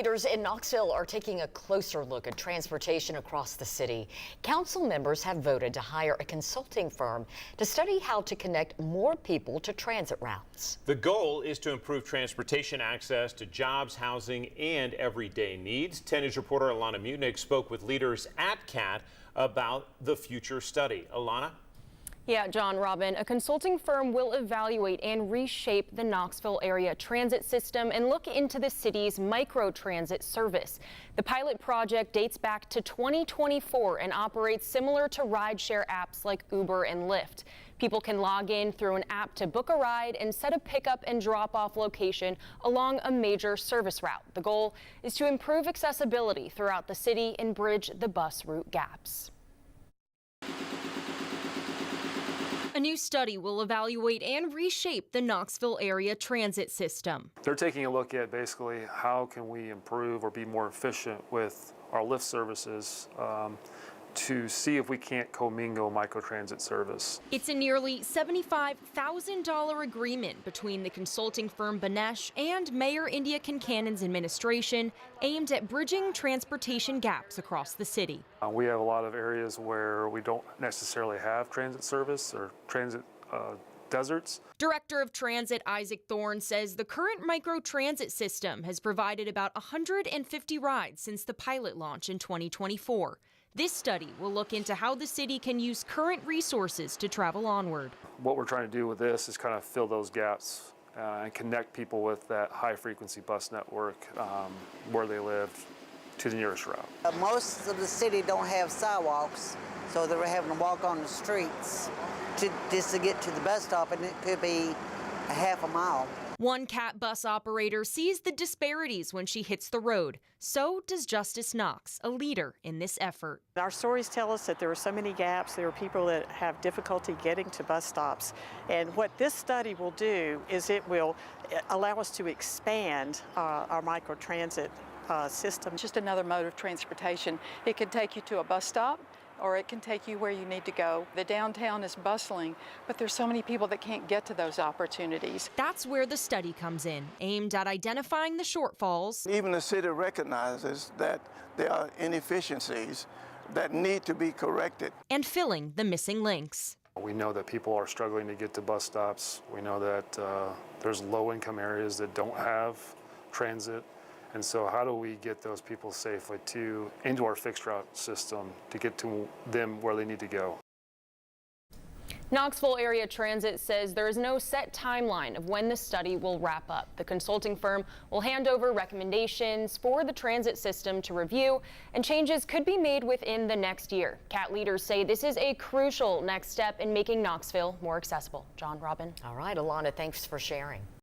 Leaders in Knoxville are taking a closer look at transportation across the city. Council members have voted to hire a consulting firm to study how to connect more people to transit routes. The goal is to improve transportation access to jobs, housing, and everyday needs. 10 News reporter Alana Mutnick spoke with leaders at CAT about the future study. Alana? Yeah, John, Robin, a consulting firm will evaluate and reshape the Knoxville area transit system and look into the city's microtransit service. The pilot project dates back to 2024 and operates similar to rideshare apps like Uber and Lyft. People can log in through an app to book a ride and set a pickup and drop-off location along a major service route. The goal is to improve accessibility throughout the city and bridge the bus route gaps. A new study will evaluate and reshape the Knoxville area transit system. They're taking a look at basically how can we improve or be more efficient with our Lyft services to see if we can't commingle microtransit service. It's a nearly $75,000 agreement between the consulting firm Banesh and Mayor India Kincannon's administration aimed at bridging transportation gaps across the city. We have a lot of areas where we don't necessarily have transit service or transit deserts. Director of Transit Isaac Thorne says the current microtransit system has provided about 150 rides since the pilot launch in 2024. This study will look into how the city can use current resources to travel onward. What we're trying to do with this is kind of fill those gaps and connect people with that high-frequency bus network where they live to the nearest route. Most of the city don't have sidewalks, so they're having to walk on the streets just to get to the bus stop, and it could be a half a mile. One CAT bus operator sees the disparities when she hits the road. So does Justice Knox, a leader in this effort. Our stories tell us that there are so many gaps. There are people that have difficulty getting to bus stops. And what this study will do is it will allow us to expand our microtransit system. Just another mode of transportation. It can take you to a bus stop, or it can take you where you need to go. The downtown is bustling, but there's so many people that can't get to those opportunities. That's where the study comes in, aimed at identifying the shortfalls. Even the city recognizes that there are inefficiencies that need to be corrected. And filling the missing links. We know that people are struggling to get to bus stops. We know that there's low-income areas that don't have transit. And so how do we get those people safely into our fixed route system to get to them where they need to go? Knoxville Area Transit says there is no set timeline of when the study will wrap up. The consulting firm will hand over recommendations for the transit system to review, and changes could be made within the next year. CAT leaders say this is a crucial next step in making Knoxville more accessible. John, Robin. All right, Alana, thanks for sharing.